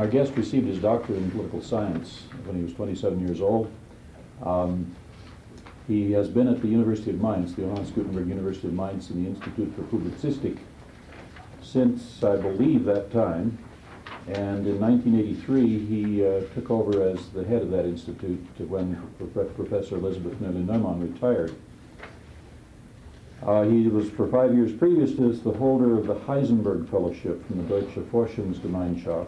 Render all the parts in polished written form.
Our guest received his doctorate in political science when he was 27 years old. He has been at the University of Mainz, the Johannes Gutenberg University of Mainz, in the Institute for Publicistik since, I believe, that time. And in 1983, he took over as the head of that institute when Professor Elisabeth Neumann retired. He was, for 5 years previous to this, the holder of the Heisenberg Fellowship from the Deutsche Forschungsgemeinschaft.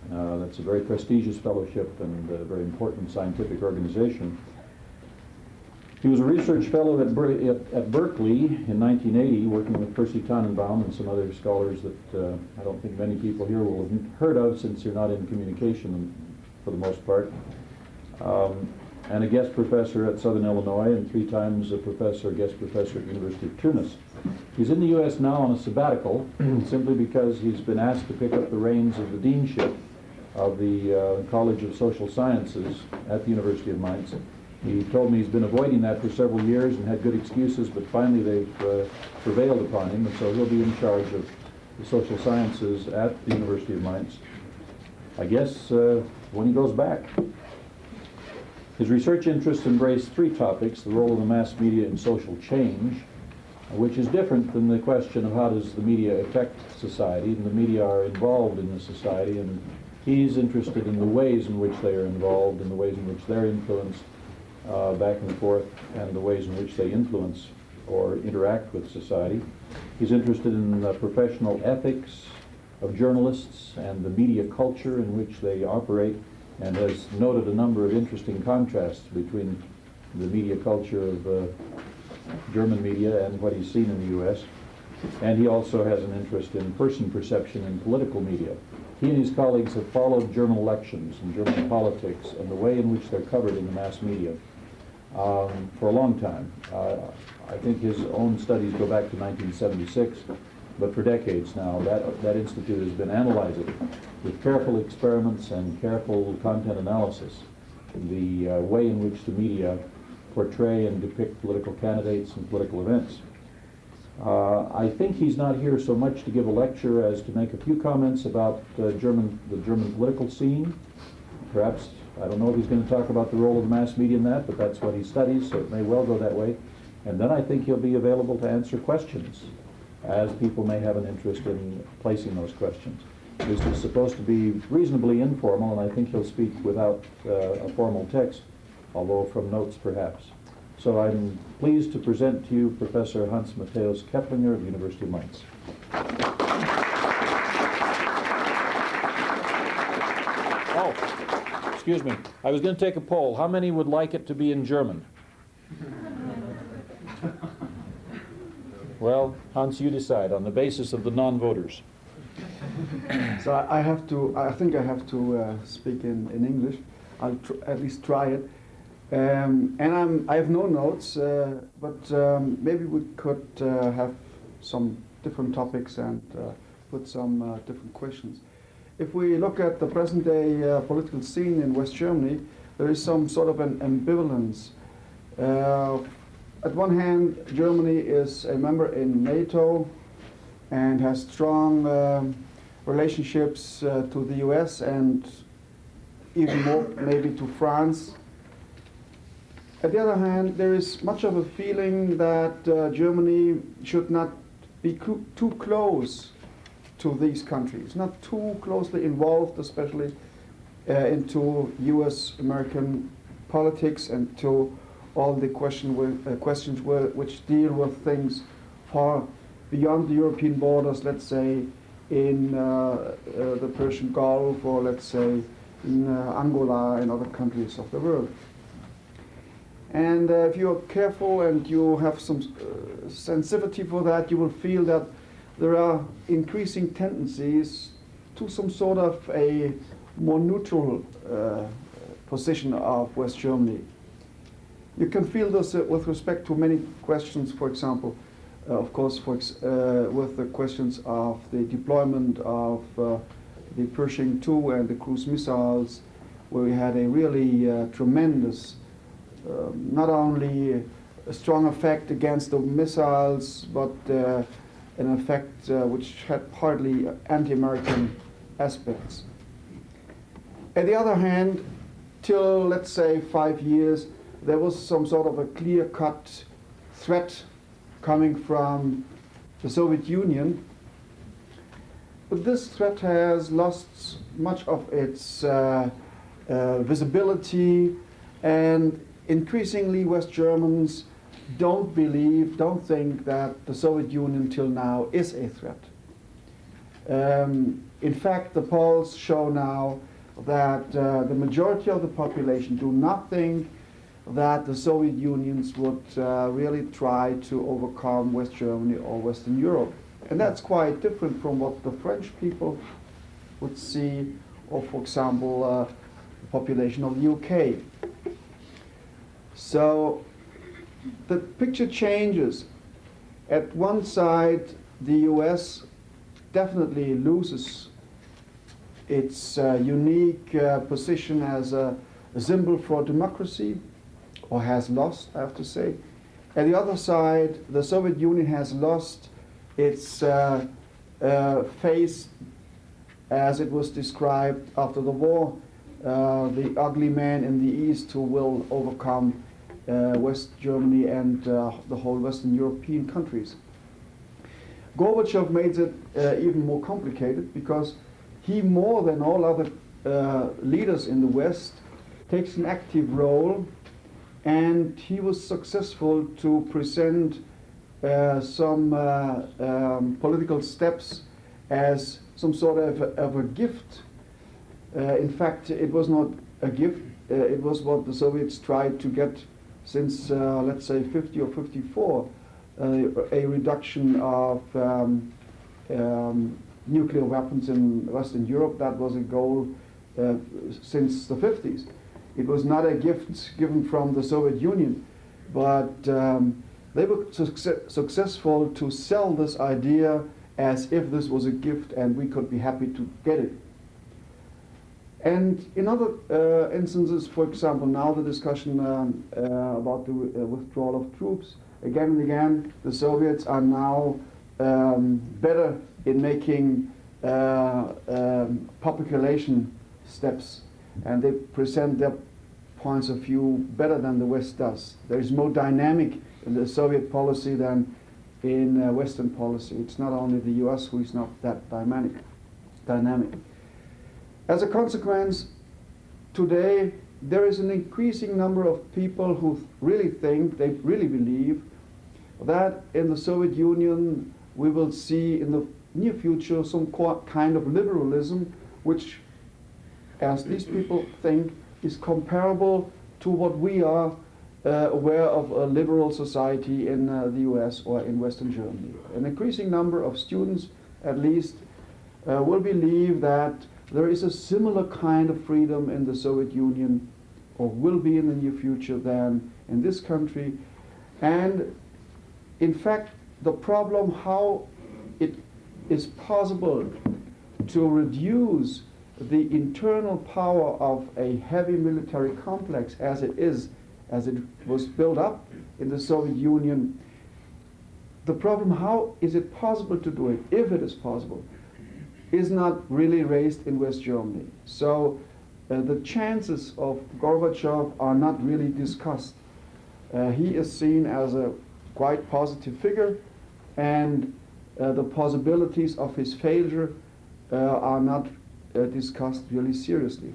That's a very prestigious fellowship and a very important scientific organization. He was a research fellow at Berkeley in 1980, working with Percy Tannenbaum and some other scholars that I don't think many people here will have heard of, since you're not in communication for the most part. And a guest professor at Southern Illinois, and 3 times a guest professor at the University of Tunis. He's in the U.S. now on a sabbatical, simply because he's been asked to pick up the reins of the deanship of the College of Social Sciences at the University of Mainz. He told me he's been avoiding that for several years and had good excuses, but finally they've prevailed upon him, and so he'll be in charge of the social sciences at the University of Mainz, I guess, when he goes back. His research interests embrace 3 topics: the role of the mass media in social change, which is different than the question of how does the media affect society, and the media are involved in the society, and he's interested in the ways in which they are involved, and the ways in which they're influenced back and forth, and the ways in which they influence or interact with society. He's interested in the professional ethics of journalists and the media culture in which they operate, and has noted a number of interesting contrasts between the media culture of German media and what he's seen in the U.S. And he also has an interest in person perception in political media. He and his colleagues have followed German elections and German politics and the way in which they're covered in the mass media for a long time. I think his own studies go back to 1976, but for decades now that institute has been analyzing with careful experiments and careful content analysis the way in which the media portray and depict political candidates and political events. I think he's not here so much to give a lecture as to make a few comments about the German political scene. Perhaps, I don't know if he's going to talk about the role of the mass media in that, but that's what he studies, so it may well go that way. And then I think he'll be available to answer questions, as people may have an interest in placing those questions. This is supposed to be reasonably informal, and I think he'll speak without a formal text, although from notes perhaps. So I'm pleased to present to you Professor Hans Matthaeus Kepplinger of the University of Mainz. Oh, excuse me. I was going to take a poll. How many would like it to be in German? Well, Hans, you decide on the basis of the non-voters. So I think I have to speak in English. I'll at least try it. And I have no notes, but maybe we could have some different topics and put some different questions. If we look at the present-day political scene in West Germany, there is some sort of an ambivalence. At one hand, Germany is a member in NATO and has strong relationships to the US and even more maybe to France. At the other hand, there is much of a feeling that Germany should not be too close to these countries, not too closely involved, especially into US-American politics and to all the questions which deal with things far beyond the European borders, let's say in the Persian Gulf, or let's say in Angola and other countries of the world. And if you're careful and you have some sensitivity for that, you will feel that there are increasing tendencies to some sort of a more neutral position of West Germany. You can feel this with respect to many questions, for example, of course, with the questions of the deployment of the Pershing II and the cruise missiles, where we had a really tremendous not only a strong effect against the missiles, but an effect which had partly anti-American aspects. On the other hand, till let's say 5 years, there was some sort of a clear-cut threat coming from the Soviet Union. But this threat has lost much of its visibility, and increasingly West Germans don't think that the Soviet Union till now is a threat. In fact, the polls show now that the majority of the population do not think that the Soviet Unions would really try to overcome West Germany or Western Europe. And that's quite different from what the French people would see, or for example, the population of the UK. So the picture changes. At one side, the US definitely loses its unique position as a symbol for democracy, or has lost, I have to say. At the other side, the Soviet Union has lost its face as it was described after the war, the ugly man in the East who will overcome West Germany and the whole Western European countries. Gorbachev made it even more complicated, because he, more than all other leaders in the West, takes an active role, and he was successful to present some political steps as some sort of a gift. In fact, it was not a gift, it was what the Soviets tried to get since, let's say, 50 or 54, a reduction of nuclear weapons in Western Europe. That was a goal since the 50s. It was not a gift given from the Soviet Union, but they were successful to sell this idea as if this was a gift and we could be happy to get it. And in other instances, for example, now the discussion about the withdrawal of troops, again and again, the Soviets are now better in making public relation steps, and they present their points of view better than the West does. There is more dynamic in the Soviet policy than in Western policy. It's not only the US who is not that dynamic. As a consequence, today there is an increasing number of people who really think, they really believe, that in the Soviet Union we will see in the near future some kind of liberalism, which, as these people think, is comparable to what we are aware of a liberal society in the US or in Western Germany. An increasing number of students, at least, will believe that there is a similar kind of freedom in the Soviet Union, or will be in the near future, than in this country. And in fact, the problem how it is possible to reduce the internal power of a heavy military complex as it was built up in the Soviet Union, the problem how is it possible to do it, if it is possible, is not really raised in West Germany. So the chances of Gorbachev are not really discussed. He is seen as a quite positive figure, and the possibilities of his failure are not discussed really seriously.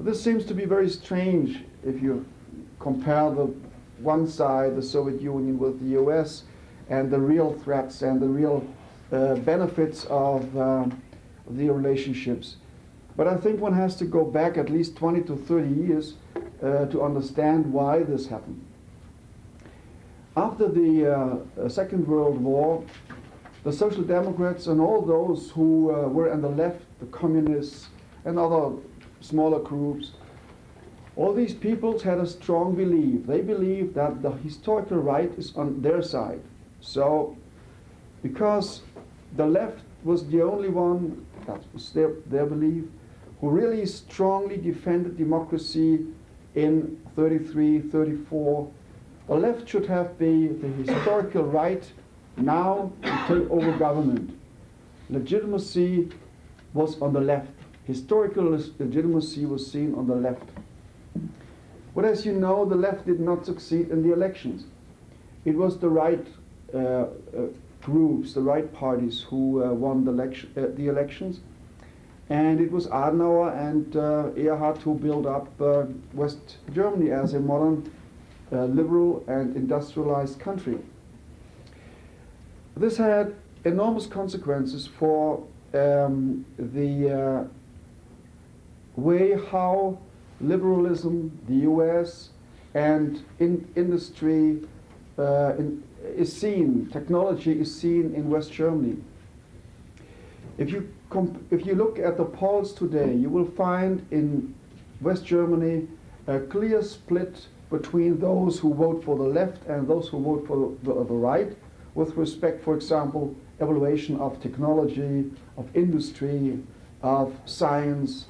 This seems to be very strange if you compare the one side, the Soviet Union, with the US, and the real threats and the real benefits of the relationships. But I think one has to go back at least 20 to 30 years to understand why this happened. After the Second World War, the Social Democrats and all those who were on the left, the communists and other smaller groups, all these peoples had a strong belief. They believed that the historical right is on their side. So, because the left was the only one, that was their belief, who really strongly defended democracy in 33, 34, the left should have the historical right now to take over government. Legitimacy was on the left. historical legitimacy was seen on the left. But as you know, the left did not succeed in the elections. It was the right groups, the right parties who won the elections. And it was Adenauer and Erhard who built up West Germany as a modern, liberal and industrialized country. This had enormous consequences for the way how liberalism, the US, and industry is seen, technology is seen in West Germany. If you look at the polls today, you will find in West Germany a clear split between those who vote for the left and those who vote for the right, with respect, for example, evaluation of technology, of industry, of science.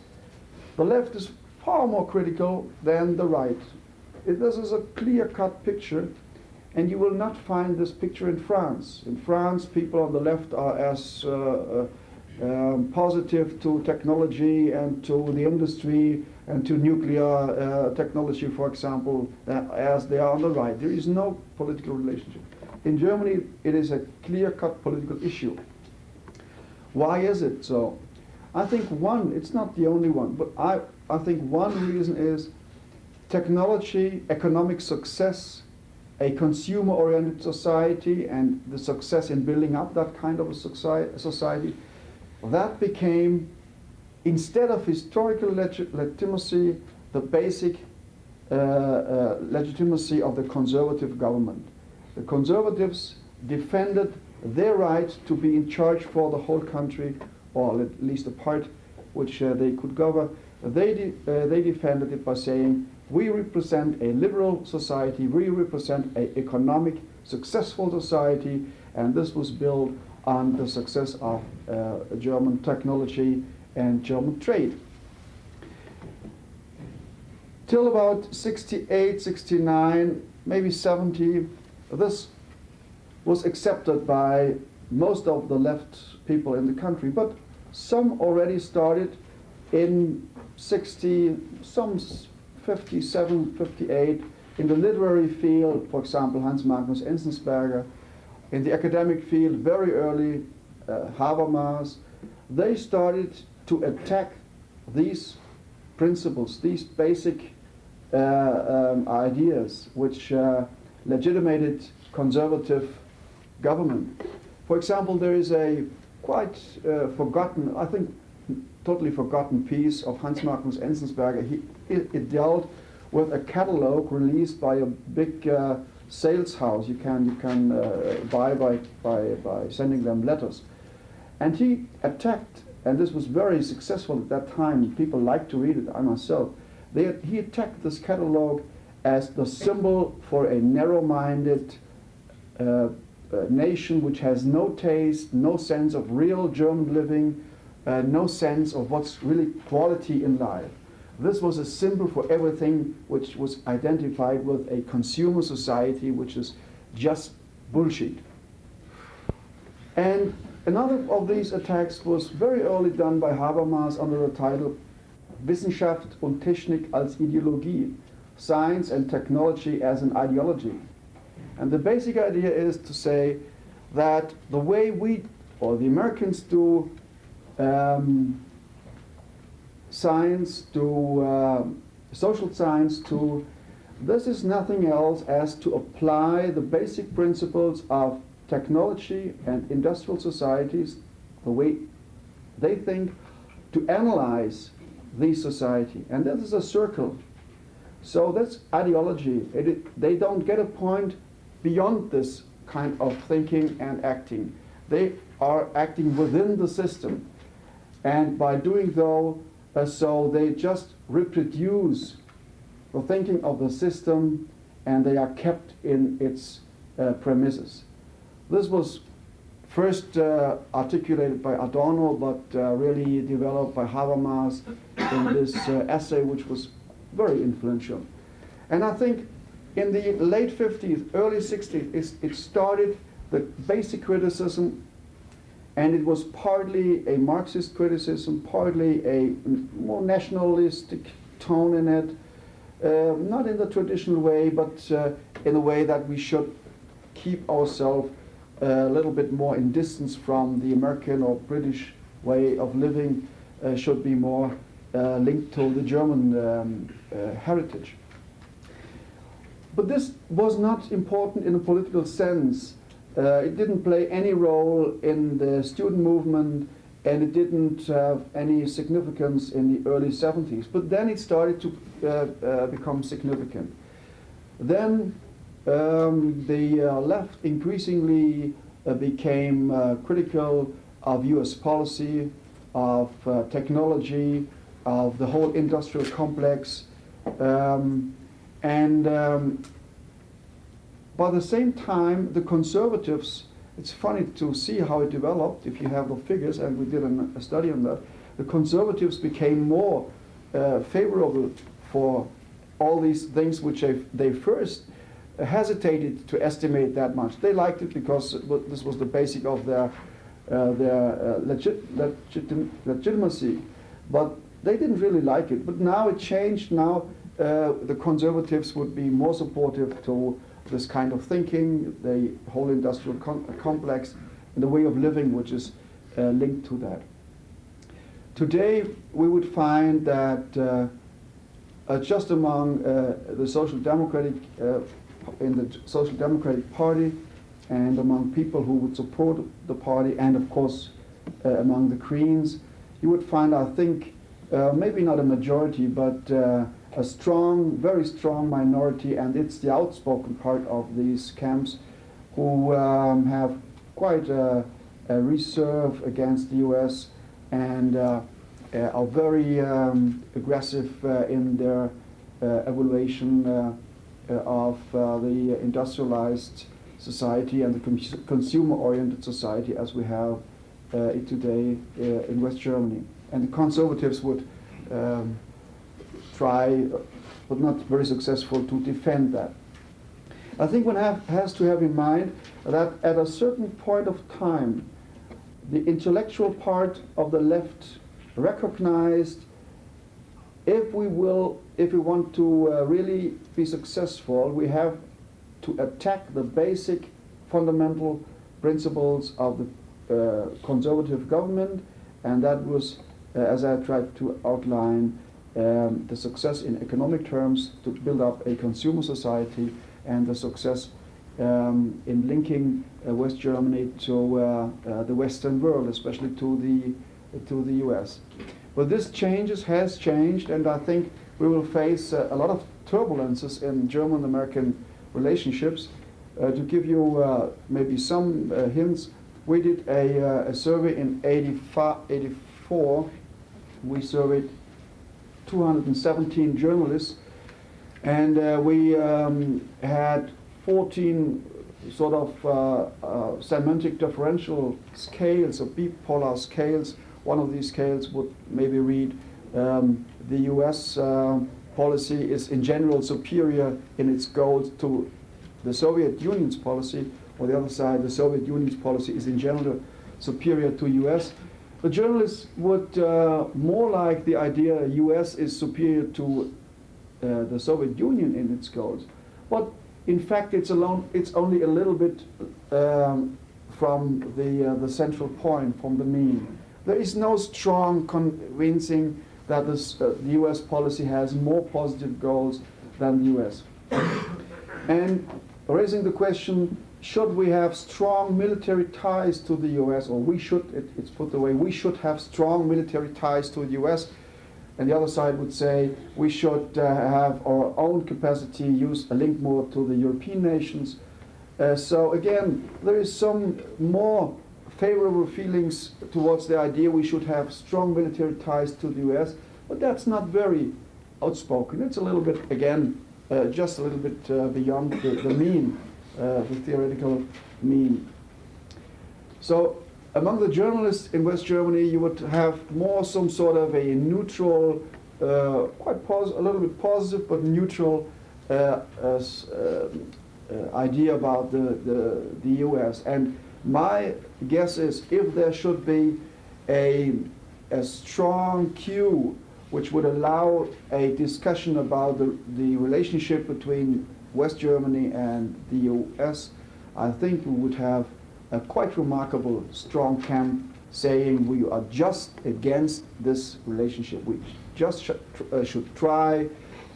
The left is far more critical than the right. This is a clear-cut picture, and you will not find this picture in France. In France, people on the left are as positive to technology and to the industry and to nuclear technology, for example, as they are on the right. There is no political relationship. In Germany, it is a clear-cut political issue. Why is it so? I think one, it's not the only one, but I think one reason is technology, economic success, a consumer-oriented society, and the success in building up that kind of a society, that became, instead of historical legitimacy, the basic legitimacy of the conservative government. The conservatives defended their right to be in charge for the whole country, or at least a part which they could govern. They defended it by saying, we represent a liberal society, we represent an economic, successful society, and this was built on the success of German technology and German trade. Till about 68, 69, maybe 70, this was accepted by most of the left people in the country, but some already started in 60, some 57, 58, in the literary field, for example, Hans Magnus Enzensberger, in the academic field, very early, Habermas. They started to attack these principles, these basic ideas which legitimated conservative government. For example, there is a quite forgotten, I think totally forgotten piece of Hans Magnus Enzensberger. It dealt with a catalog released by a big sales house you can buy by sending them letters. And he attacked, and this was very successful at that time, people liked to read it, I myself. He attacked this catalog as the symbol for a narrow-minded nation which has no taste, no sense of real German living, no sense of what's really quality in life. This was a symbol for everything which was identified with a consumer society which is just bullshit. And another of these attacks was very early done by Habermas under the title Wissenschaft und Technik als Ideologie, Science and Technology as an Ideology. And the basic idea is to say that the way we, or the Americans, do science, do social science, this is nothing else as to apply the basic principles of technology and industrial societies, the way they think, to analyze the society. And that is a circle. So that's ideology. They don't get a point beyond this kind of thinking and acting. They are acting within the system. And by doing so they just reproduce the thinking of the system, and they are kept in its premises. This was first articulated by Adorno, but really developed by Habermas in this essay, which was very influential. And I think in the late 50s, early 60s, it started the basic criticism And it was partly a Marxist criticism, partly a more nationalistic tone in it, not in the traditional way, but in a way that we should keep ourselves a little bit more in distance from the American or British way of living, should be more linked to the German heritage. But this was not important in a political sense. It didn't play any role in the student movement, and it didn't have any significance in the early 70s. But then it started to become significant. Then the left increasingly became critical of US policy, of technology, of the whole industrial complex, by the same time, the conservatives, it's funny to see how it developed, if you have the figures, and we did a study on that. The conservatives became more favorable for all these things which they first hesitated to estimate that much. They liked it because this was the basic of their legitimacy, but they didn't really like it. But now it changed. Now the conservatives would be more supportive to this kind of thinking, the whole industrial complex, and the way of living which is linked to that. Today we would find that just among the Social Democratic, in the Social Democratic Party, and among people who would support the party, and of course among the Greens, you would find, I think, maybe not a majority, but a strong, very strong minority, and it's the outspoken part of these camps who have quite a reserve against the US and are very aggressive in their evaluation of the industrialized society and the consumer-oriented society as we have it today in West Germany. And the conservatives would try, but not very successful, to defend that. I think one has to have in mind that at a certain point of time, the intellectual part of the left recognized if we want to really be successful, we have to attack the basic fundamental principles of the conservative government, and that was, as I tried to outline, the success in economic terms to build up a consumer society, and the success in linking West Germany to the Western world, especially to the US. But this has changed, and I think we will face a lot of turbulences in German-American relationships. To give you maybe some hints, we did a survey in 84. We surveyed 217 journalists, and we had 14 sort of semantic differential scales, or bipolar scales. One of these scales would maybe read the US policy is in general superior in its goals to the Soviet Union's policy, or the other side, the Soviet Union's policy is in general superior to US. The journalists would more like the idea US is superior to the Soviet Union in its goals. But in fact, it's only a little bit from the central point, from the mean. There is no strong convincing that the US policy has more positive goals than the US. And raising the question, should we have strong military ties to the US, or it's put the way, we should have strong military ties to the US, and the other side would say we should have our own capacity, use a link more to the European nations. So again, there is some more favorable feelings towards the idea we should have strong military ties to the US, but that's not very outspoken. It's a little bit, again, just a little bit beyond the mean, the theoretical mean. So among the journalists in West Germany, you would have more some sort of a neutral, a little bit positive but neutral idea about the US. And My guess is if there should be a strong cue which would allow a discussion about the relationship between West Germany and the US, I think we would have a quite remarkable strong camp saying we are just against this relationship. We just should try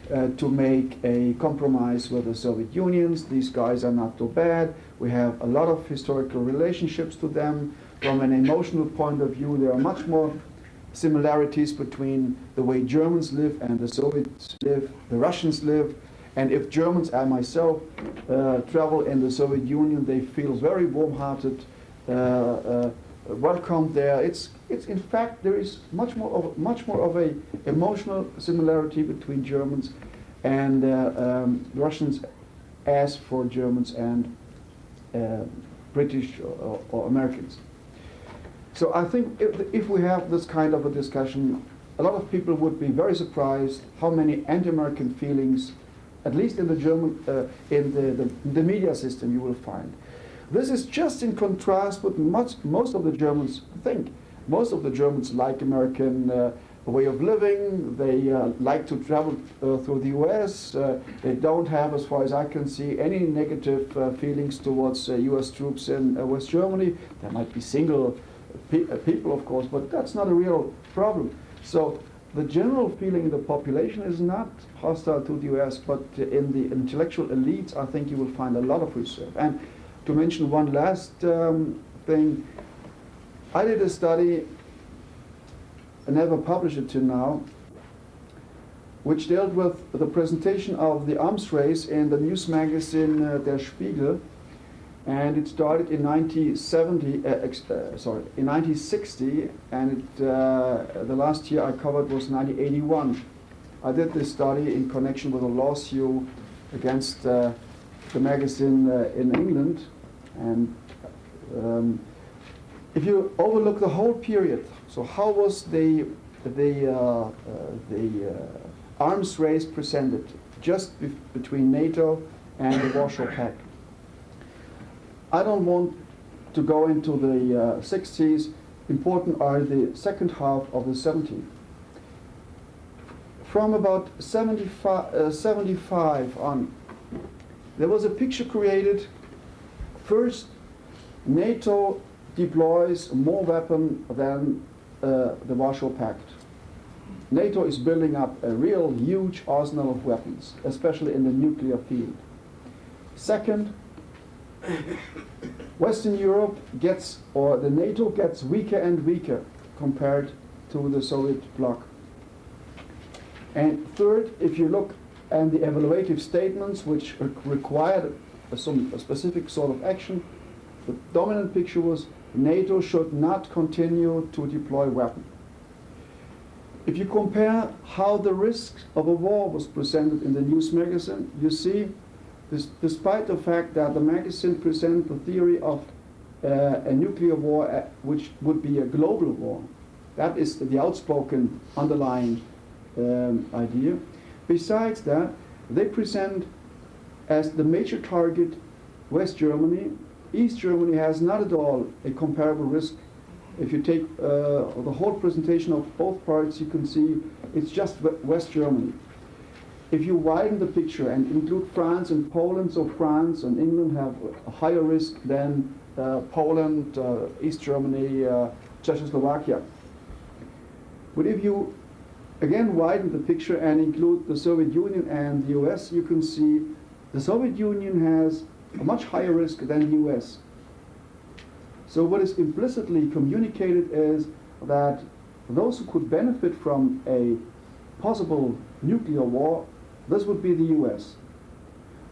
to make a compromise with the Soviet Union. These guys are not too bad. We have a lot of historical relationships to them. From an emotional point of view, there are much more similarities between the way Germans live and the Soviets live, the Russians live. And if Germans and myself travel in the Soviet Union, they feel very warm-hearted, welcomed there. It's in fact there is much more of a emotional similarity between Germans and Russians as for Germans and British or Americans. So I think if we have this kind of a discussion, a lot of people would be very surprised how many anti-American feelings, at least in the German, in the media system, you will find. This is just in contrast with most of the Germans think. Most of the Germans like American way of living. They like to travel through the US. They don't have, as far as I can see, any negative feelings towards US troops in West Germany. There might be single people, of course, but that's not a real problem. So the general feeling in the population is not hostile to the US, but in the intellectual elites, I think you will find a lot of reserve. And to mention one last thing, I did a study, I never published it till now, which dealt with the presentation of the arms race in the news magazine Der Spiegel, and it started in 1960, and the last year I covered was 1981. I did this study in connection with a lawsuit against the magazine in England, and if you overlook the whole period, so how was the arms race presented just between NATO and the Warsaw Pact? I don't want to go into the 60s. Important are the second half of the 70s. From about 75 on, there was a picture created. First, NATO deploys more weapons than the Warsaw Pact. NATO is building up a real huge arsenal of weapons, especially in the nuclear field. Second, Western Europe gets, or the NATO gets weaker and weaker compared to the Soviet bloc. And third, if you look at the evaluative statements which required a specific sort of action, the dominant picture was NATO should not continue to deploy weapons. If you compare how the risk of a war was presented in the news magazine, you see despite the fact that the magazine presented the theory of a nuclear war which would be a global war, that is the outspoken underlying idea. Besides that, they present as the major target West Germany. East Germany has not at all a comparable risk. If you take the whole presentation of both parts, you can see it's just West Germany. If you widen the picture and include France and Poland, so France and England have a higher risk than Poland, East Germany, Czechoslovakia. But if you again widen the picture and include the Soviet Union and the US, you can see the Soviet Union has a much higher risk than the US. So what is implicitly communicated is that those who could benefit from a possible nuclear war, this would be the US.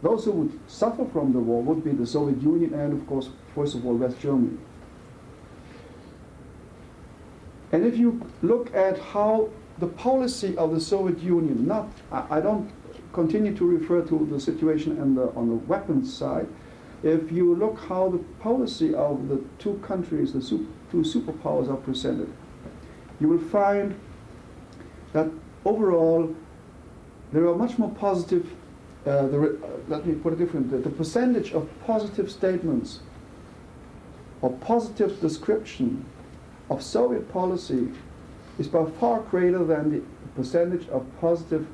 Those who would suffer from the war would be the Soviet Union and, of course, first of all, West Germany. And if you look at how the policy of the Soviet Union, I don't continue to refer to the situation on the weapons side. If you look how the policy of the two countries, the two superpowers are presented, you will find that overall there are much more positive, let me put it differently, the percentage of positive statements or positive description of Soviet policy is by far greater than the percentage of positive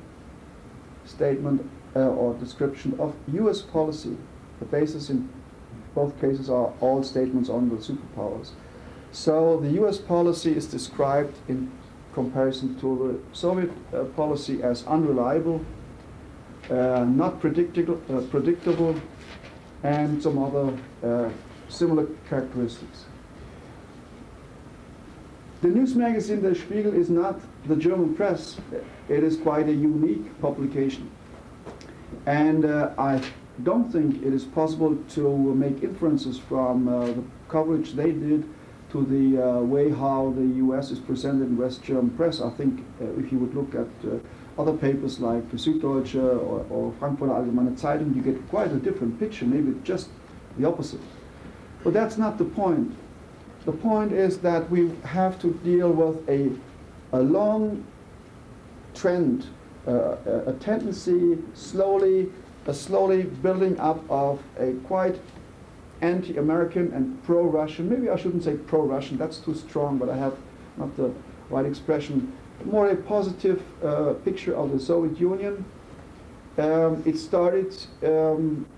statement or description of US policy. The basis in both cases are all statements on the superpowers. So the US policy is described in comparison to the Soviet policy as unreliable, not predictable, and some other similar characteristics. The news magazine Der Spiegel is not the German press. It is quite a unique publication. And I don't think it is possible to make inferences from the coverage they did to the way how the US is presented in West German press. I think if you would look at other papers like Süddeutsche or Frankfurter Allgemeine Zeitung, you get quite a different picture, maybe just the opposite. But that's not the point. The point is that we have to deal with a long trend, a tendency, slowly building up of a quite anti-American and pro-Russian, maybe I shouldn't say pro-Russian, that's too strong, but I have not the right expression, more a positive picture of the Soviet Union. It started,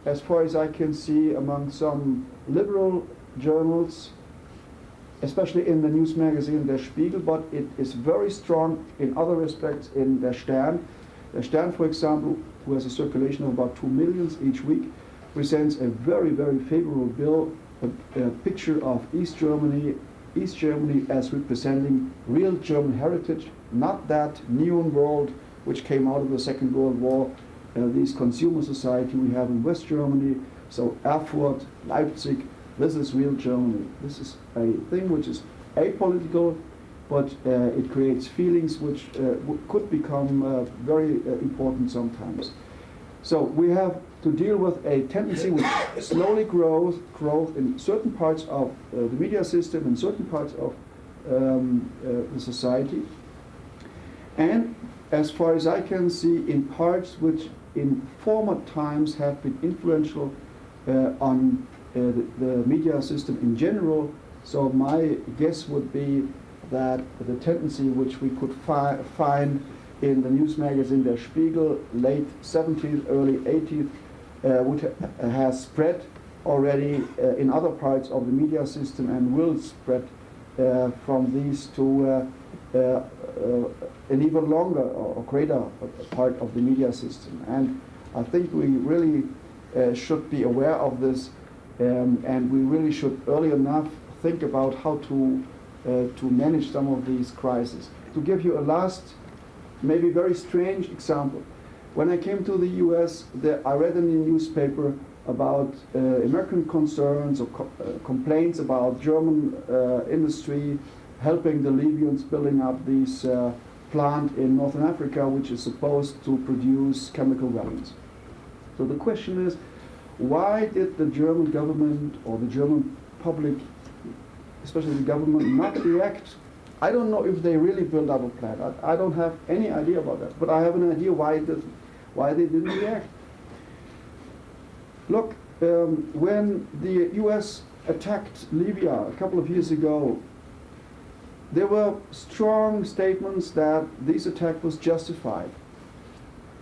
as far as I can see, among some liberal journals, especially in the news magazine Der Spiegel, but it is very strong in other respects in Der Stern. Der Stern, for example, who has a circulation of about 2 million each week, presents a very, very favorable bill, a picture of East Germany as representing real German heritage, not that neon world which came out of the Second World War, this consumer society we have in West Germany. So Erfurt, Leipzig, this is real Germany. This is a thing which is apolitical, but it creates feelings which could become very important sometimes. So we have to deal with a tendency which slowly grows in certain parts of the media system, in certain parts of the society, and as far as I can see, in parts which in former times have been influential on the media system in general. So my guess would be that the tendency which we could find in the news magazine Der Spiegel, late 70s, early 80s, which has spread already in other parts of the media system and will spread from these to an even longer or greater part of the media system. And I think we really should be aware of this, and we really should early enough think about how to manage some of these crises. To give you a last, maybe very strange example. When I came to the US, I read in the newspaper about American concerns or complaints about German industry helping the Libyans building up this plant in Northern Africa, which is supposed to produce chemical weapons. So the question is, why did the German government or the German public, especially the government, not react? I don't know if they really built up a plant. I don't have any idea about that, but I have an idea why they didn't react. Look, when the US attacked Libya a couple of years ago, there were strong statements that this attack was justified.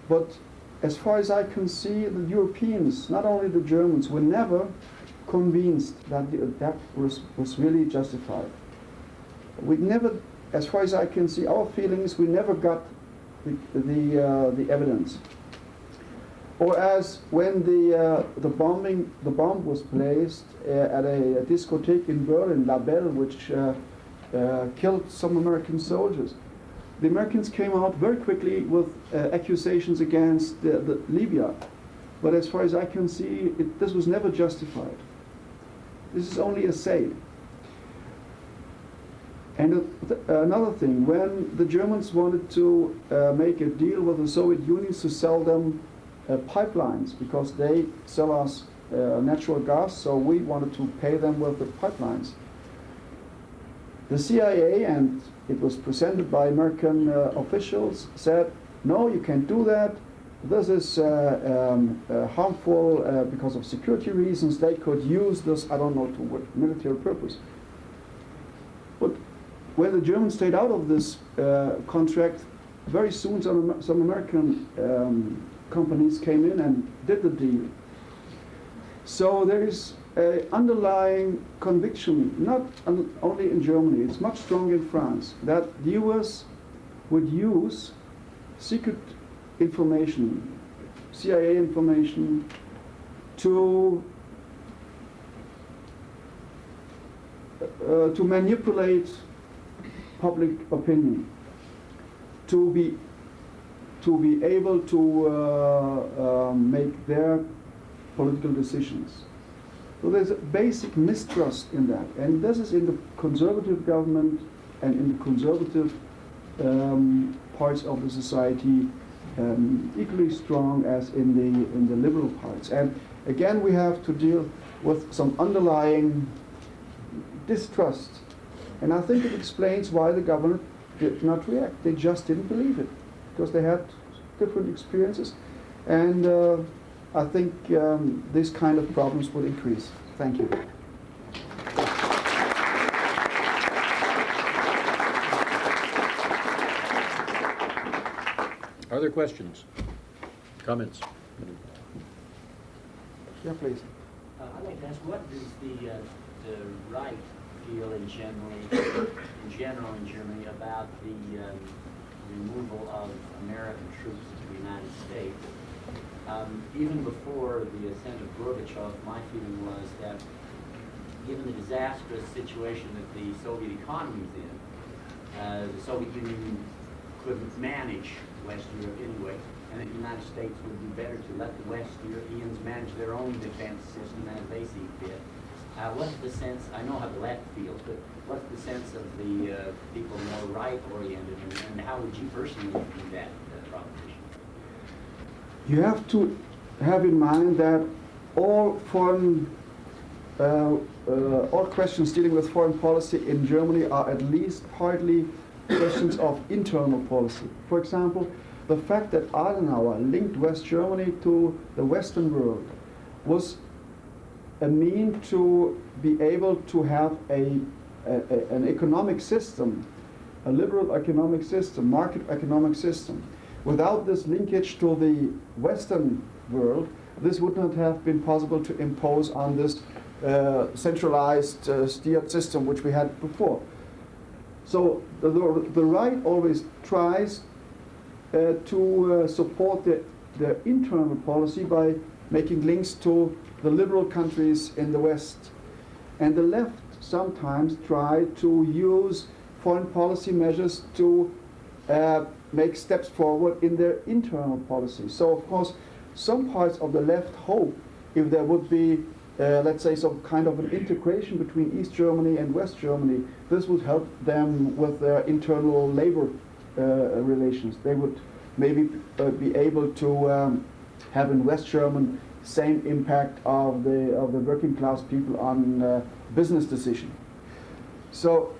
But as far as I can see, the Europeans, not only the Germans, were never convinced that the attack was really justified. We never, as far as I can see, our feelings, we never got the evidence. Or as when the bomb was placed at a discotheque in Berlin, La Belle, which killed some American soldiers. The Americans came out very quickly with accusations against the Libya. But as far as I can see, this was never justified. This is only a say. And another thing, when the Germans wanted to make a deal with the Soviet Union to sell them pipelines, because they sell us natural gas, so we wanted to pay them with the pipelines. The CIA, and it was presented by American officials, said, no, you can't do that. this is harmful because of security reasons. They could use this, I don't know to what military purpose. But when the Germans stayed out of this contract, very soon some American companies came in and did the deal. So there is an underlying conviction, not only in Germany, it's much stronger in France, that the US would use secret information, CIA information, to manipulate public opinion, to be able to make their political decisions. So there's a basic mistrust in that, and this is in the conservative government and in the conservative parts of the society equally strong as in the liberal parts. And again, we have to deal with some underlying distrust, and I think it explains why the government did not react. They just didn't believe it because they had different experiences, and I think this kind of problems would increase. Thank you. Are there questions? Comments? Yeah, please. I'd like to ask, what does the right feel in general in Germany about the removal of American troops to the United States? Even before the ascent of Gorbachev, my feeling was that given the disastrous situation that the Soviet economy is in, the Soviet Union couldn't manage West Europe anyway, and the United States would be better to let the West Europeans manage their own defense system as they see fit. What's the sense, I know how the left feels, but what's the sense of the people more right-oriented, and how would you personally view that proposition? You have to have in mind that all questions dealing with foreign policy in Germany are at least partly questions of internal policy. For example, the fact that Adenauer linked West Germany to the Western world was a means to be able to have an economic system, a liberal economic system, market economic system. Without this linkage to the Western world, this would not have been possible to impose on this centralized steered system which we had before. So the right always tries to support their internal policy by making links to the liberal countries in the West. And the left sometimes try to use foreign policy measures to make steps forward in their internal policy. So of course, some parts of the left hope if there would be let's say some kind of an integration between East Germany and West Germany, this would help them with their internal labor relations. They would maybe be able to have in West Germany same impact of the working class people on business decision. So,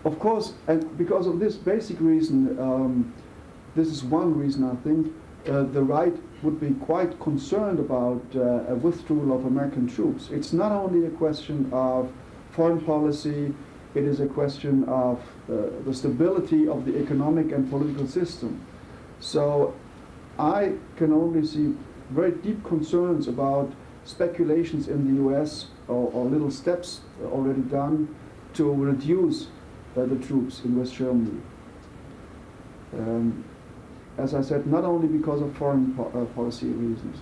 of course, and because of this basic reason, this is one reason I think the right would be quite concerned about a withdrawal of American troops. It's not only a question of foreign policy, it is a question of the stability of the economic and political system. So I can only see very deep concerns about speculations in the US or little steps already done to reduce the troops in West Germany. As I said, not only because of foreign policy reasons.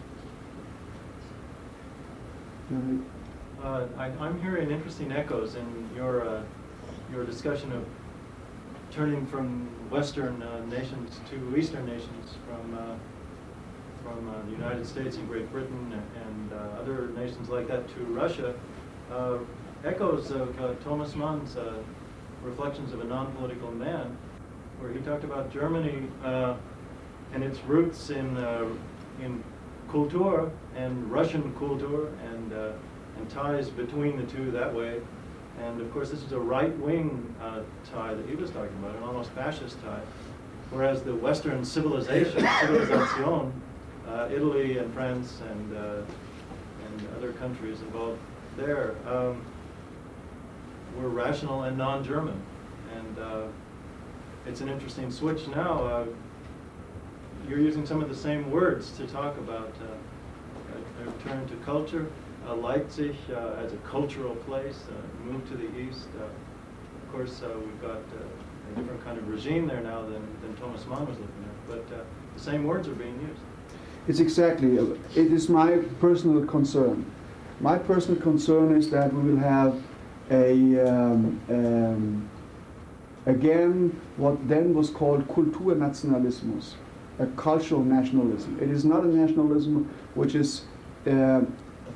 I'm hearing interesting echoes in your discussion of turning from Western nations to Eastern nations, from the United States and Great Britain and other nations like that to Russia. Echoes of Thomas Mann's Reflections of a Non-Political Man, where he talked about Germany and its roots in Kultur and Russian Kultur and ties between the two that way. And of course, this is a right-wing tie that he was talking about, an almost fascist tie. whereas the Western civilization, civilization, Italy and France and other countries involved there, were rational and non-German. And it's an interesting switch now. You're using some of the same words to talk about a return to culture. Leipzig as a cultural place, move to the east. Of course, we've got a different kind of regime there now than Thomas Mann was looking at, but the same words are being used. It's exactly, it is my personal concern. My personal concern is that we will have again, what then was called Kulturnationalismus, a cultural nationalism. It is not a nationalism which is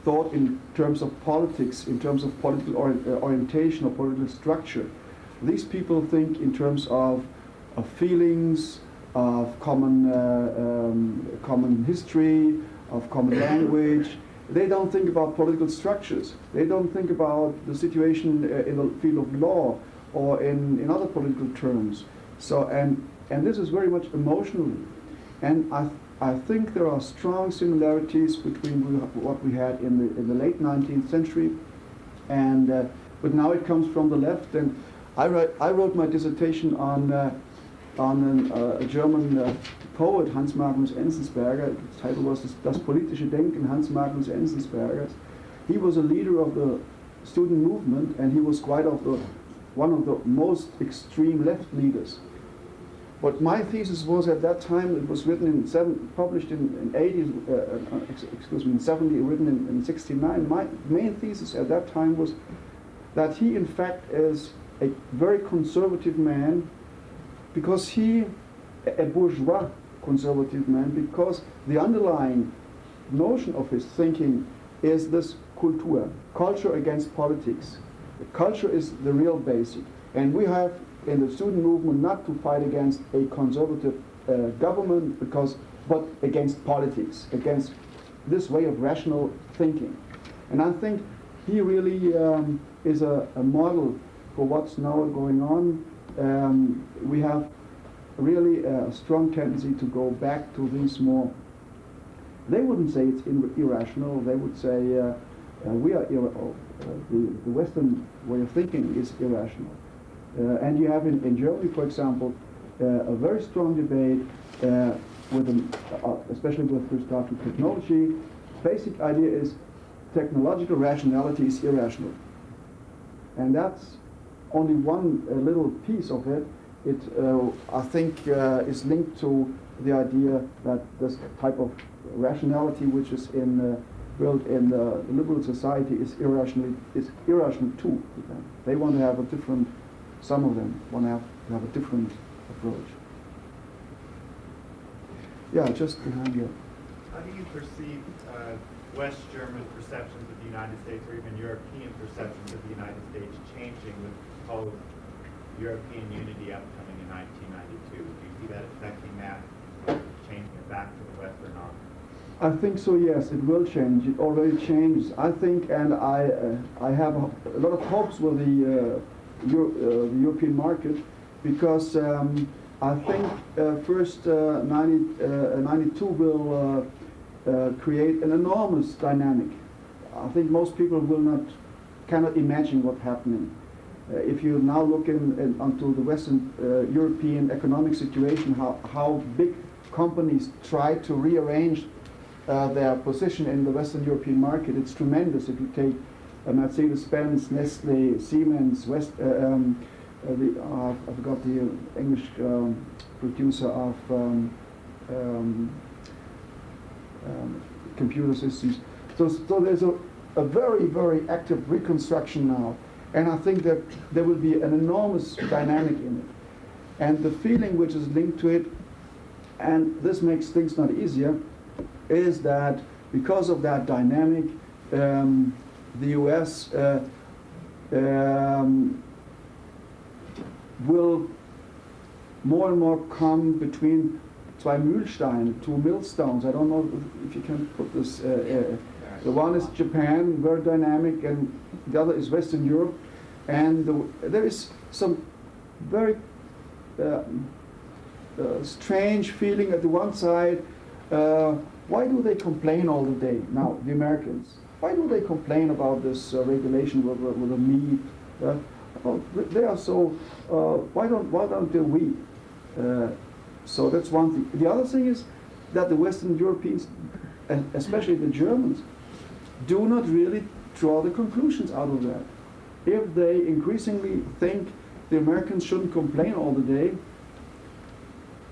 thought in terms of politics, in terms of political orientation or political structure. These people think in terms of feelings, of common history, of common language. They don't think about political structures. They don't think about the situation in the field of law or in other political terms. So and this is very much emotional. And I think there are strong similarities between what we had in the late 19th century, and but now it comes from the left. And I wrote my dissertation on a German poet, Hans Magnus Enzensberger. The title was Das politische Denken Hans Magnus Enzensbergers. He was a leader of the student movement, and he was one of the most extreme left leaders. But my thesis was at that time, it was written published in 70, written in 69. My main thesis at that time was that he in fact is a very conservative man, because a bourgeois conservative man, because the underlying notion of his thinking is this culture against politics. The culture is the real basic. And we have in the student movement not to fight against a conservative government, but against politics, against this way of rational thinking. And I think he really is a model for what's now going on. We have really a strong tendency to go back to these more, they wouldn't say it's irrational, they would say the Western way of thinking is irrational. And you have in Germany, for example, a very strong debate, especially with regard to technology. Basic idea is technological rationality is irrational. And that's only one little piece of it. It, I think, is linked to the idea that this type of rationality, which is built in the liberal society, is irrational too. They want to have a different. Some of them want to have a different approach. Yeah, just behind you. How do you perceive West German perceptions of the United States, or even European perceptions of the United States, changing with post-European unity upcoming in 1992? Do you see that affecting that, changing it back to the West or not? I think so, yes, it will change. It already changed. I think, and I have a lot of hopes with the European market, because I think first 92 will create an enormous dynamic. I think most people cannot imagine what's happening. If you now look onto the Western European economic situation, how big companies try to rearrange their position in the Western European market, it's tremendous. If you take Mercedes-Benz, Nestle, Siemens, I forgot the English producer of computer systems. So there's a very, very active reconstruction now. And I think that there will be an enormous dynamic in it. And the feeling which is linked to it, and this makes things not easier, is that because of that dynamic, the US will more and more come between two millstones. I don't know if you can put this. The one is Japan, very dynamic, and the other is Western Europe. And there is some very strange feeling at the one side. Why do they complain all the day? Now, the Americans. Why do they complain about this regulation with the meat? They are so. Why don't they we? So that's one thing. The other thing is that the Western Europeans, and especially the Germans, do not really draw the conclusions out of that. If they increasingly think the Americans shouldn't complain all the day,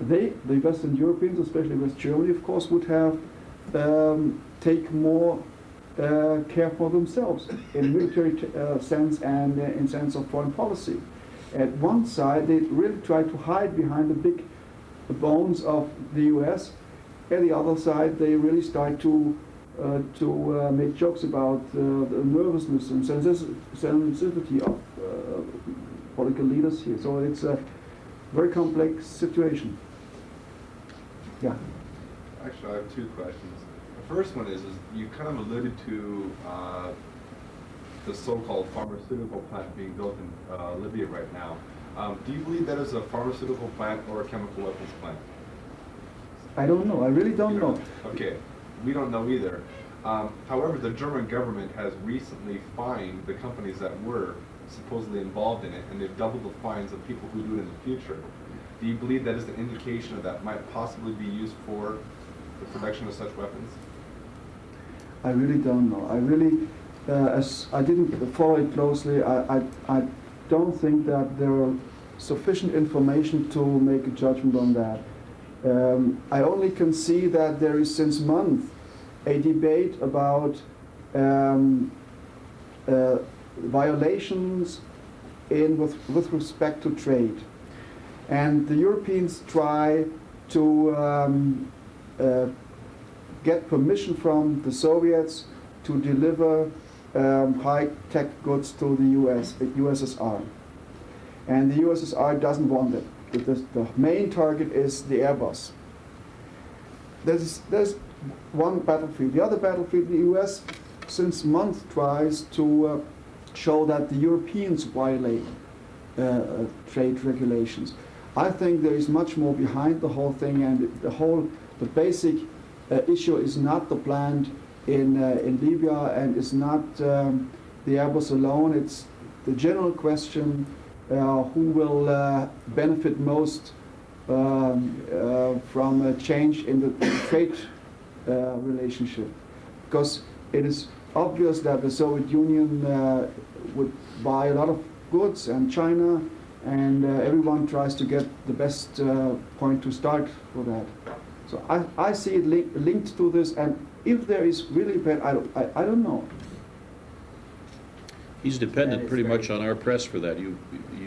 the Western Europeans, especially West Germany, of course, would have take more care for themselves in military sense and in sense of foreign policy. At one side, they really try to hide behind the big bones of the U.S. At the other side, they really start to make jokes about the nervousness and sensitivity of political leaders here. So it's a very complex situation. Yeah. Actually, I have two questions. The first one is you kind of alluded to the so-called pharmaceutical plant being built in Libya right now. Do you believe that is a pharmaceutical plant or a chemical weapons plant? I don't know. I really don't know. Okay, we don't know either. However, the German government has recently fined the companies that were supposedly involved in it, and they've doubled the fines of people who do it in the future. Do you believe that is an indication of that might possibly be used for the production of such weapons? I really don't know. I really, as I didn't follow it closely, I don't think that there are sufficient information to make a judgment on that. I only can see that there is since months a debate about violations with respect to trade. And the Europeans try to get permission from the Soviets to deliver high-tech goods to the USSR. And the USSR doesn't want it. The main target is the Airbus. There's one battlefield. The other battlefield, the US, since months tries to show that the Europeans violate trade regulations. I think there is much more behind the whole thing, and the basic issue is not the plant in Libya, and it's not the Airbus alone. It's the general question: who will benefit most from a change in the trade relationship? Because it is obvious that the Soviet Union would buy a lot of goods, and China, and everyone tries to get the best point to start for that. So I see it linked to this, and if there is really bad, I don't know. He's dependent pretty much on our press for that. You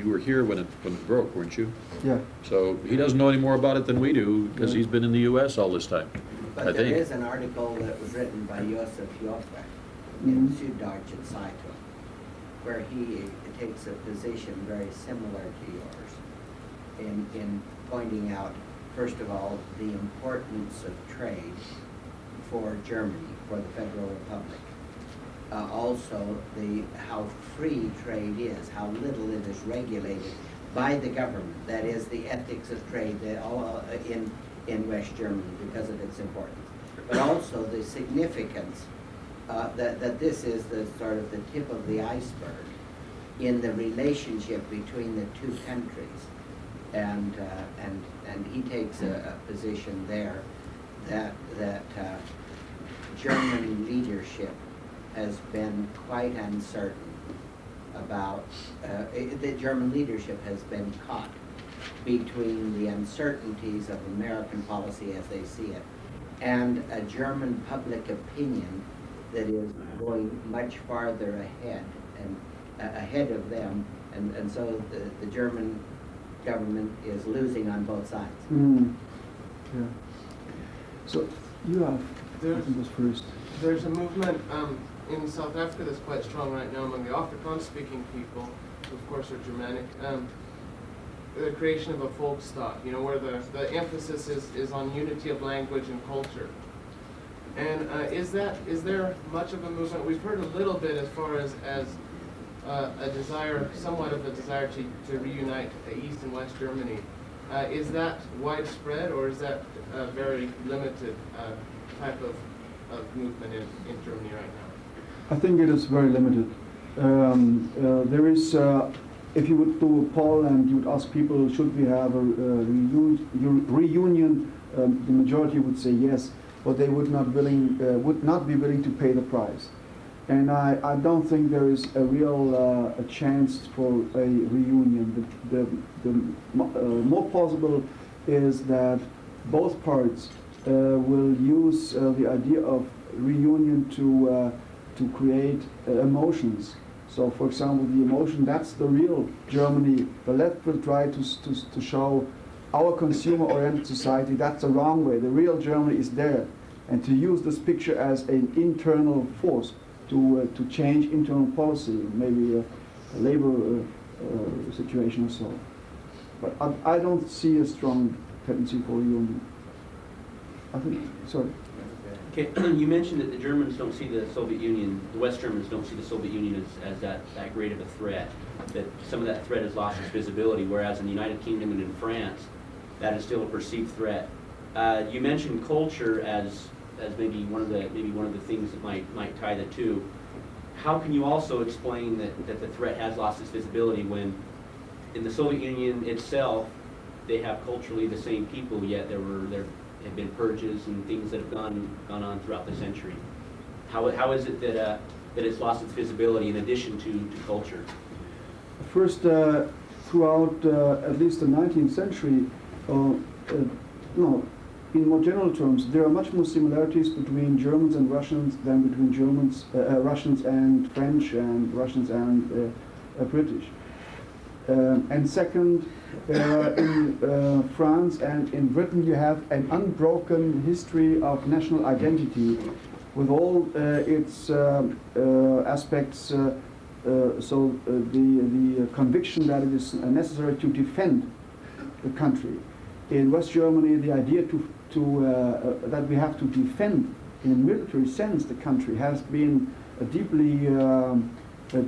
were here when it broke, weren't you? Yeah. So he doesn't know any more about it than we do, because he's been in the U.S. all this time. But I there think. is an article that was written by Josef Joffre in Süddeutsche Zeitung, where he takes a position very similar to yours in pointing out, first of all, the importance of trade for Germany, for the Federal Republic. Also, how free trade is, how little it is regulated by the government. That is, the ethics of trade in West Germany because of its importance. But also the significance that this is the sort of the tip of the iceberg in the relationship between the two countries. And he takes a position there that German leadership has been quite uncertain about, the German leadership has been caught between the uncertainties of American policy as they see it and a German public opinion that is going much farther ahead and ahead of them, and so the German government is losing on both sides. Yeah. So you have this first. There's a movement in South Africa that's quite strong right now among the Afrikaans-speaking people, who of course are Germanic. The creation of a Volksstaat, where the emphasis is on unity of language and culture. And is there much of a movement? We've heard a little bit as far as a desire, somewhat of a desire to reunite East and West Germany. Is that widespread, or is that a very limited type of movement in Germany right now? I think it is very limited. There is, if you would do a poll and you would ask people, should we have a reunion, the majority would say yes, but they would not be willing to pay the price. And I don't think there is a real a chance for a reunion. The more possible is that both parts will use the idea of reunion to create emotions. So, for example, the emotion, that's the real Germany. The left will try to show our consumer-oriented society, that's the wrong way. The real Germany is there. And to use this picture as an internal force to change internal policy, maybe a labor situation or so. But I don't see a strong tendency for reunion. I think, sorry. Okay, you mentioned that the Germans don't see the Soviet Union, the West Germans don't see the Soviet Union as that great of a threat, that some of that threat has lost its visibility, whereas in the United Kingdom and in France, that is still a perceived threat. You mentioned culture as maybe one of the things that might tie the two. How can you also explain that the threat has lost its visibility when in the Soviet Union itself, they have culturally the same people, yet there have been purges and things that have gone on throughout the century? How is it that it's lost its visibility in addition to culture? First, throughout at least the 19th century, no, in more general terms, there are much more similarities between Germans and Russians than between Russians and French and Russians and British. And second, in France and in Britain, you have an unbroken history of national identity with all its aspects. So the conviction that it is necessary to defend the country. In West Germany, the idea that we have to defend, in a military sense, the country has been deeply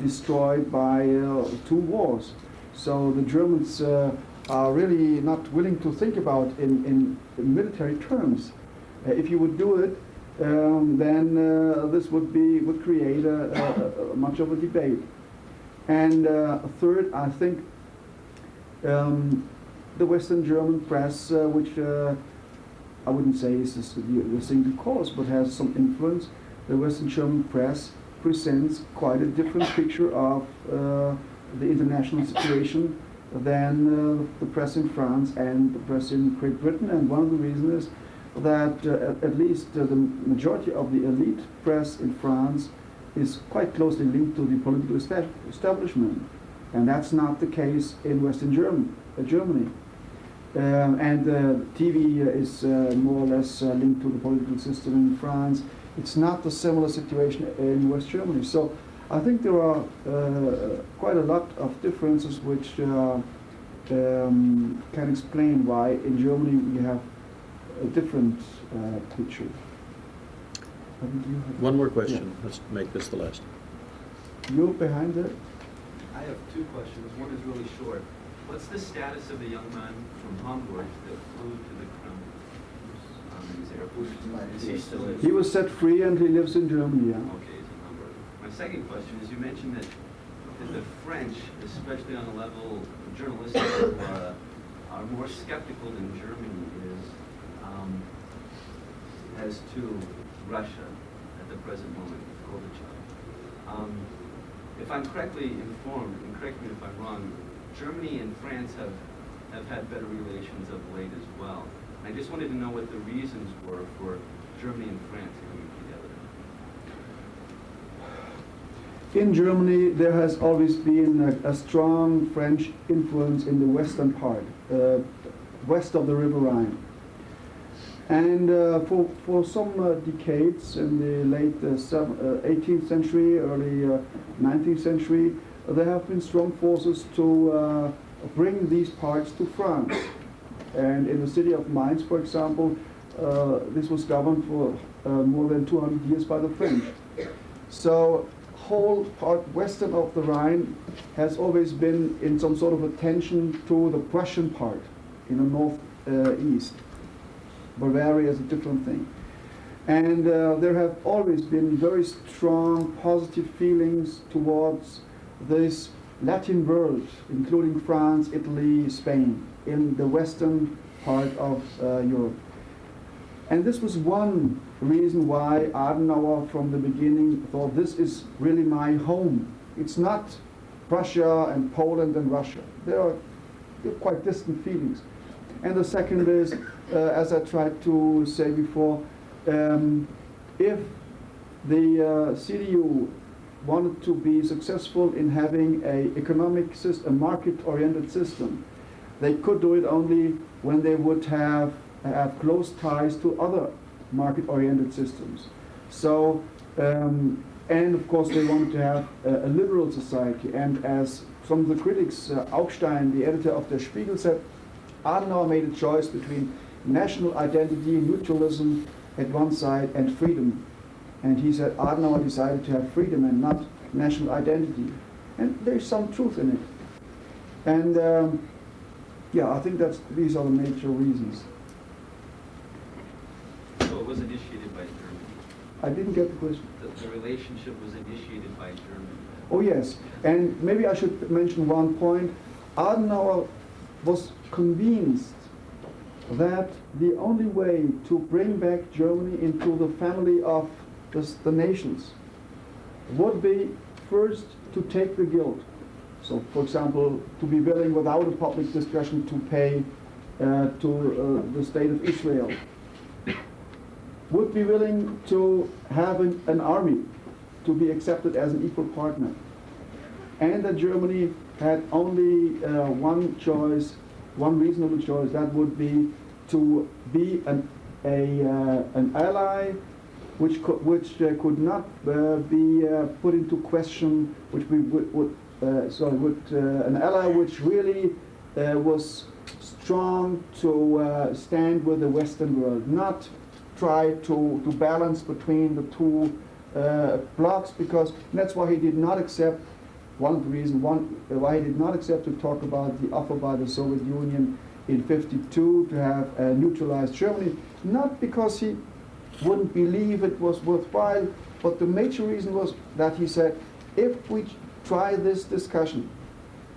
destroyed by 2 wars. So the Germans are really not willing to think about in military terms. If you would do it, then this would create much of a debate. And third, I think the Western German press, which I wouldn't say is the single cause, but has some influence, the Western German press presents quite a different picture of the international situation than the press in France and the press in Great Britain. And one of the reasons is that at least the majority of the elite press in France is quite closely linked to the political establishment. And that's not the case in Western Germany. And TV is more or less linked to the political system in France. It's not a similar situation in West Germany. So I think there are quite a lot of differences which can explain why in Germany we have a different picture. One more question. Yeah. Let's make this the last. You're behind it? I have 2 questions. One is really short. What's the status of the young man from Hamburg that flew to the Kremlin? Is he still in? He was set free and he lives in Germany, yeah. Okay, he's in Hamburg. My second question is, you mentioned that the French, especially on the level of journalistic level, are more skeptical than Germany is as to Russia at the present moment with Gorbachev. If I'm correctly informed, and correct me if I'm wrong, Germany and France have had better relations of late as well. I just wanted to know what the reasons were for Germany and France coming together. In Germany, there has always been a strong French influence in the western part, west of the River Rhine. And for some decades in the late 18th century, early 19th century, there have been strong forces to bring these parts to France. And in the city of Mainz, for example, this was governed for more than 200 years by the French. So whole part western of the Rhine has always been in some sort of attention to the Prussian part. in the northeast. Bavaria is a different thing. And there have always been very strong positive feelings towards this Latin world, including France, Italy, Spain, in the western part of Europe. And this was one reason why Adenauer from the beginning thought this is really my home. It's not Prussia and Poland and Russia. They're quite distant feelings. And the second is, as I tried to say before, if the CDU wanted to be successful in having an economic system, a market-oriented system, they could do it only when they would have close ties to other market-oriented systems. So, and of course they wanted to have a liberal society. And as some of the critics, Augstein, the editor of Der Spiegel, said, Adenauer made a choice between national identity, neutralism at one side, and freedom. And he said Adenauer decided to have freedom and not national identity. And there's some truth in it. And yeah, I think these are the major reasons. So it was initiated by Germany. I didn't get the question. The relationship was initiated by Germany. Oh yes, and maybe I should mention one point. Adenauer was convinced that the only way to bring back Germany into the family of the nations would be first to take the guilt. So, for example, to be willing without a public discussion to pay to the state of Israel, would be willing to have an army to be accepted as an equal partner, and that Germany had only one choice, one reasonable choice, that would be to be an ally which could not be put into question, which we an ally which really was strong to stand with the Western world, not try to balance between the two blocks, because that's why he did not accept, one of the reasons why he did not accept to talk about the offer by the Soviet Union in '52 to have neutralized Germany, not because he wouldn't believe it was worthwhile, but the major reason was that he said, if we try this discussion,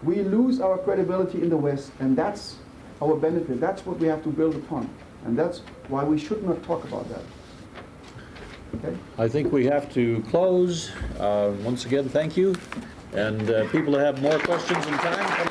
we lose our credibility in the West, and that's our benefit. That's what we have to build upon, and that's why we should not talk about that. Okay? I think we have to close. Once again, thank you. And people who have more questions in time, come